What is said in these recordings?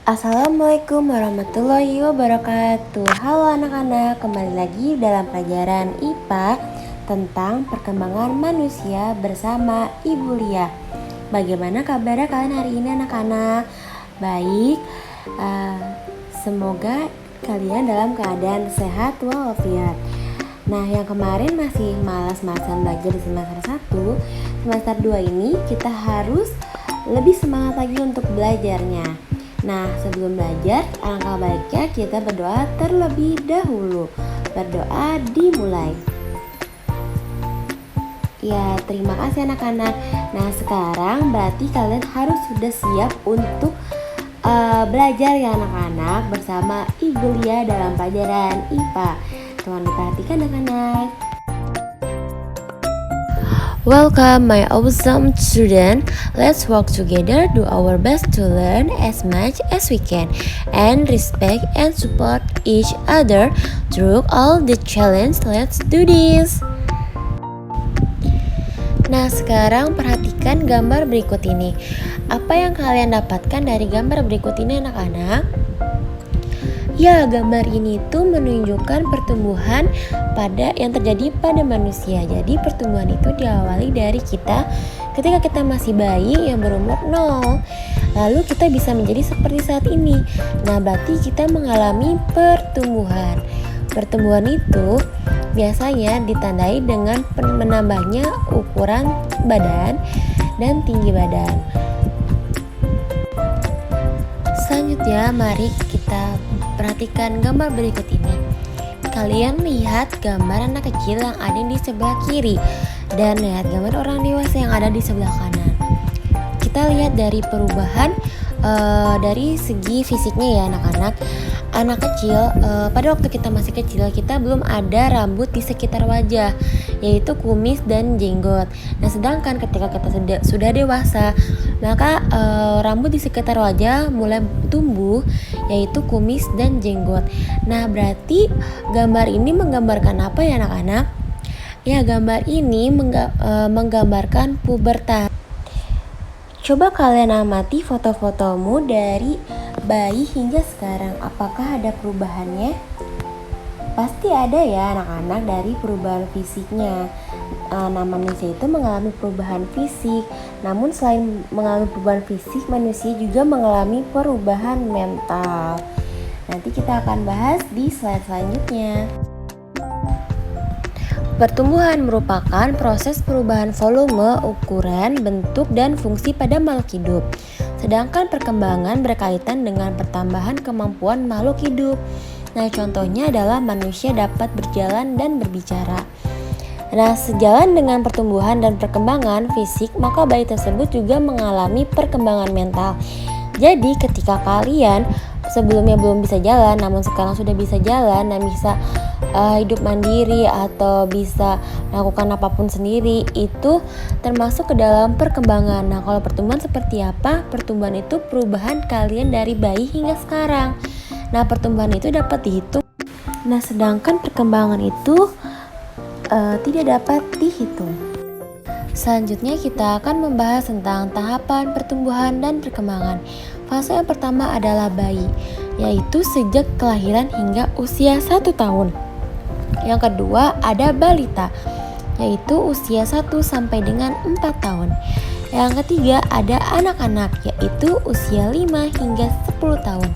Assalamualaikum warahmatullahi wabarakatuh. Halo anak-anak, kembali lagi dalam pelajaran IPA tentang perkembangan manusia bersama Ibu Lia. Bagaimana kabarnya kalian hari ini anak-anak? Baik, semoga kalian dalam keadaan sehat walafiat. Nah, yang kemarin masih malas-malasan belajar di semester 1, semester 2 ini kita harus lebih semangat lagi untuk belajarnya. Nah, sebelum belajar, alangkah baiknya kita berdoa terlebih dahulu. Berdoa dimulai. Ya, terima kasih anak-anak. Nah, sekarang berarti kalian harus sudah siap untuk belajar ya anak-anak bersama Ibu Lia dalam pelajaran IPA. Tolong diperhatikan anak-anak. Welcome my awesome student. Let's work together, do our best to learn as much as we can, and respect and support each other through all the challenge. Let's do this. Nah, sekarang perhatikan gambar berikut ini. Apa yang kalian dapatkan dari gambar berikut ini anak-anak? Ya, gambar ini tuh menunjukkan pertumbuhan yang terjadi pada manusia. Jadi pertumbuhan itu diawali dari kita ketika kita masih bayi yang berumur 0. Lalu kita bisa menjadi seperti saat ini. Nah, berarti kita mengalami pertumbuhan. Pertumbuhan itu biasanya ditandai dengan menambahnya ukuran badan dan tinggi badan. Selanjutnya, mari kita perhatikan gambar berikut ini. Kalian lihat gambar anak kecil yang ada di sebelah kiri dan lihat gambar orang dewasa yang ada di sebelah kanan. Kita lihat dari perubahan dari segi fisiknya ya anak-anak. Anak kecil pada waktu kita masih kecil kita belum ada rambut di sekitar wajah, yaitu kumis dan jenggot. Nah, sedangkan ketika kita sudah dewasa, maka rambut di sekitar wajah mulai tumbuh, yaitu kumis dan jenggot. Nah, berarti gambar ini menggambarkan apa ya anak-anak? Ya, gambar ini menggambarkan pubertas. Coba kalian amati foto-fotomu dari bayi hingga sekarang. Apakah ada perubahannya? Pasti ada ya anak-anak dari perubahan fisiknya. Manusia itu mengalami perubahan fisik. Namun selain mengalami perubahan fisik, manusia juga mengalami perubahan mental. Nanti kita akan bahas di slide selanjutnya. Pertumbuhan merupakan proses perubahan volume, ukuran, bentuk, dan fungsi pada makhluk hidup. Sedangkan perkembangan berkaitan dengan pertambahan kemampuan makhluk hidup. Nah, contohnya adalah manusia dapat berjalan dan berbicara. Nah, sejalan dengan pertumbuhan dan perkembangan fisik, maka bayi tersebut juga mengalami perkembangan mental. Jadi, ketika kalian sebelumnya belum bisa jalan, namun sekarang sudah bisa jalan dan bisa hidup mandiri atau bisa melakukan apapun sendiri, itu termasuk ke dalam perkembangan. Nah, kalau pertumbuhan seperti apa? Pertumbuhan itu perubahan kalian dari bayi hingga sekarang. Nah, pertumbuhan itu dapat dihitung. Nah, sedangkan perkembangan itu tidak dapat dihitung. Selanjutnya kita akan membahas tentang tahapan pertumbuhan dan perkembangan. Fase yang pertama adalah bayi, yaitu sejak kelahiran hingga usia 1 tahun. Yang kedua ada balita, yaitu usia 1 sampai dengan 4 tahun. Yang ketiga ada anak-anak, yaitu usia 5 hingga 10 tahun.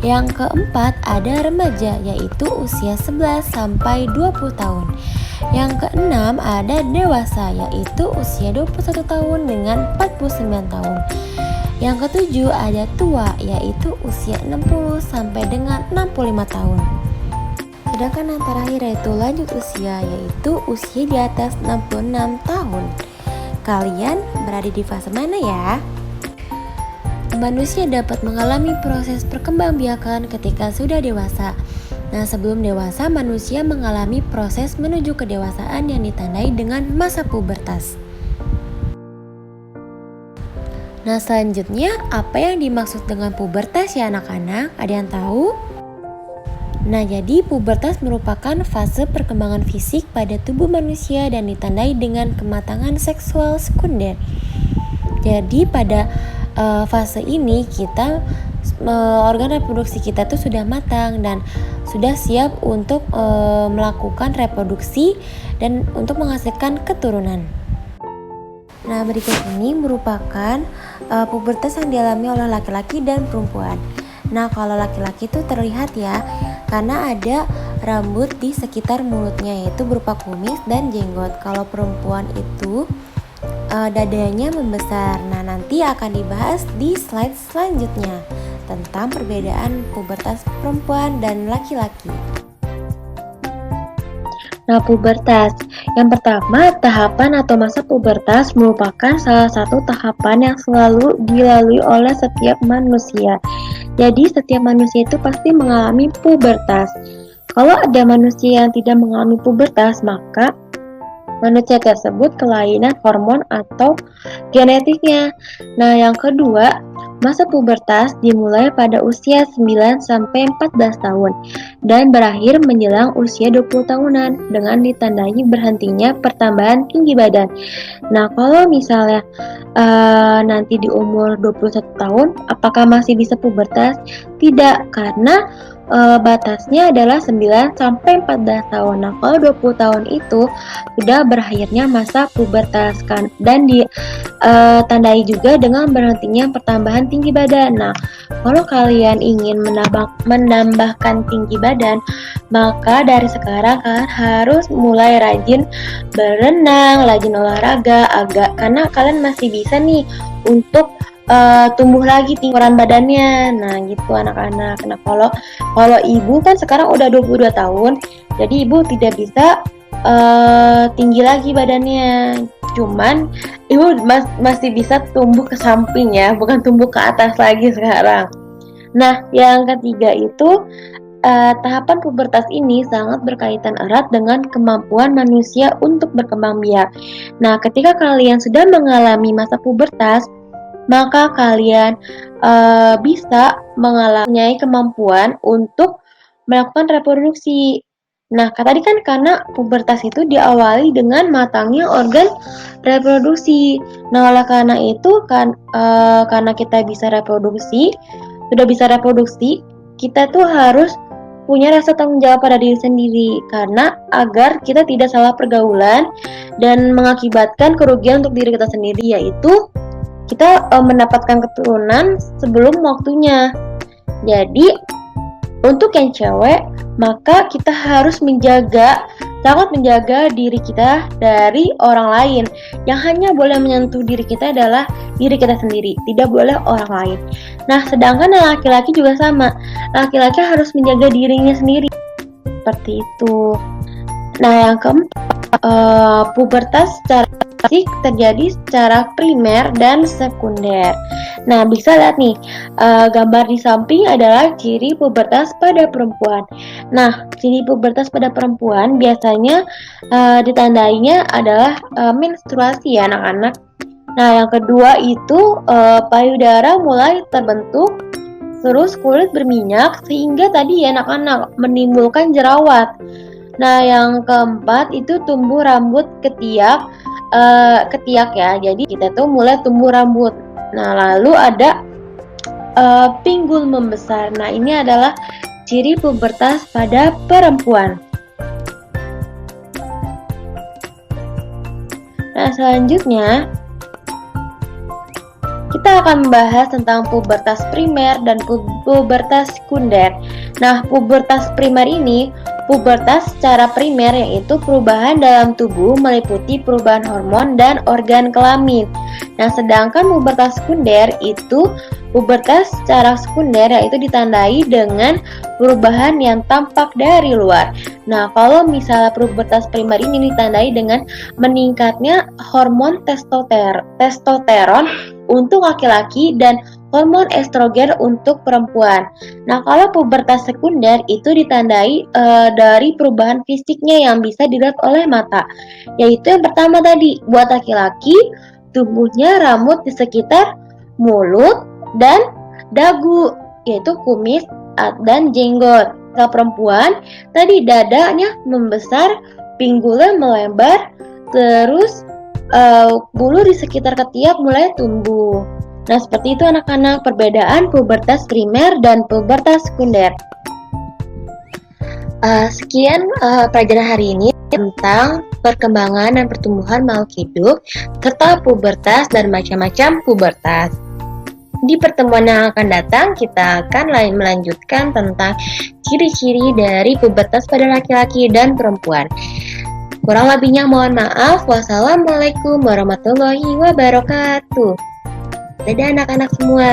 Yang keempat ada remaja, yaitu usia 11 sampai 20 tahun. Yang keenam ada dewasa, yaitu usia 21 tahun dengan 49 tahun. Yang ketujuh ada tua, yaitu usia 60 sampai dengan 65 tahun. Sedangkan yang terakhir yaitu lanjut usia, yaitu usia di atas 66 tahun. Kalian berada di fase mana ya? Manusia dapat mengalami proses perkembangbiakan ketika sudah dewasa. Nah, sebelum dewasa, manusia mengalami proses menuju kedewasaan yang ditandai dengan masa pubertas. Nah, selanjutnya apa yang dimaksud dengan pubertas ya anak-anak? Ada yang tahu? Nah, jadi pubertas merupakan fase perkembangan fisik pada tubuh manusia dan ditandai dengan kematangan seksual sekunder. Jadi pada fase ini kita organ reproduksi kita tuh sudah matang dan sudah siap untuk melakukan reproduksi dan untuk menghasilkan keturunan. Nah, berikut ini merupakan pubertas yang dialami oleh laki-laki dan perempuan. Nah, kalau laki-laki itu terlihat ya, karena ada rambut di sekitar mulutnya yaitu berupa kumis dan jenggot. Kalau perempuan itu dadanya membesar. Nah, nanti akan dibahas di slide selanjutnya tentang perbedaan pubertas perempuan dan laki-laki. Nah, pubertas. Yang pertama, tahapan atau masa pubertas merupakan salah satu tahapan yang selalu dilalui oleh setiap manusia. Jadi, setiap manusia itu pasti mengalami pubertas. Kalau ada manusia yang tidak mengalami pubertas, maka manusia tersebut kelainan hormon atau genetiknya. Nah, yang kedua, masa pubertas dimulai pada usia 9-14 tahun dan berakhir menjelang usia 20 tahunan dengan ditandai berhentinya pertambahan tinggi badan. Nah, kalau misalnya nanti di umur 21 tahun, apakah masih bisa pubertas? Tidak, karena batasnya adalah 9-14 tahun. Nah, kalau 20 tahun itu sudah berakhirnya masa pubertas kan, dan ditandai juga dengan berhentinya pertambahan tinggi badan. Nah, kalau kalian ingin menambahkan tinggi badan, maka dari sekarang kalian harus mulai rajin berenang, rajin olahraga, karena kalian masih bisa nih untuk tumbuh lagi tinggian badannya. Nah, gitu anak-anak. Nah, kalau ibu kan sekarang udah 22 tahun, jadi ibu tidak bisa tinggi lagi badannya. Cuman ibu masih bisa tumbuh ke samping ya, bukan tumbuh ke atas lagi sekarang. Nah, yang ketiga itu tahapan pubertas ini sangat berkaitan erat dengan kemampuan manusia untuk berkembang biak. Nah, ketika kalian sudah mengalami masa pubertas, maka kalian bisa mengalami kemampuan untuk melakukan reproduksi. Nah, tadi kan karena pubertas itu diawali dengan matangnya organ reproduksi. Nah, oleh karena itu karena kita sudah bisa reproduksi, kita tuh harus punya rasa tanggung jawab pada diri sendiri, karena agar kita tidak salah pergaulan dan mengakibatkan kerugian untuk diri kita sendiri, yaitu kita mendapatkan keturunan sebelum waktunya. Jadi untuk yang cewek, maka kita harus sangat menjaga diri kita dari orang lain. Yang hanya boleh menyentuh diri kita adalah diri kita sendiri, tidak boleh orang lain. Nah, sedangkan yang laki-laki juga sama. Laki-laki harus menjaga dirinya sendiri. Seperti itu. Nah, yang keempat, pubertas secara fisik terjadi secara primer dan sekunder. Nah, bisa lihat nih, gambar di samping adalah ciri pubertas pada perempuan. Nah, ciri pubertas pada perempuan biasanya ditandainya adalah menstruasi ya anak-anak. Nah, yang kedua itu payudara mulai terbentuk, terus kulit berminyak sehingga tadi ya anak-anak menimbulkan jerawat. Nah, yang keempat itu tumbuh rambut ketiak ya. Jadi kita tuh mulai tumbuh rambut. Nah, lalu ada pinggul membesar. Nah, ini adalah ciri pubertas pada perempuan. Nah, selanjutnya kita akan membahas tentang pubertas primer dan pubertas sekunder. Nah, pubertas primer ini pubertas secara primer, yaitu perubahan dalam tubuh meliputi perubahan hormon dan organ kelamin. Nah, sedangkan pubertas sekunder itu pubertas secara sekunder, yaitu ditandai dengan perubahan yang tampak dari luar. Nah, kalau misalnya pubertas primer ini ditandai dengan meningkatnya hormon testosteron untuk laki-laki dan hormon estrogen untuk perempuan. Nah, kalau pubertas sekunder itu ditandai dari perubahan fisiknya yang bisa dilihat oleh mata. Yaitu yang pertama tadi, buat laki-laki, tumbuhnya rambut di sekitar mulut dan dagu, yaitu kumis dan jenggot. Kalau perempuan, tadi dadanya membesar, pinggulnya melebar, terus bulu di sekitar ketiak mulai tumbuh. Nah, seperti itu anak-anak, perbedaan pubertas primer dan pubertas sekunder. Sekian pelajaran hari ini tentang perkembangan dan pertumbuhan makhluk hidup serta pubertas dan macam-macam pubertas. Di pertemuan yang akan datang, kita akan melanjutkan tentang ciri-ciri dari pubertas pada laki-laki dan perempuan. Kurang lebihnya mohon maaf. Wassalamualaikum warahmatullahi wabarakatuh. Dadah anak-anak semua.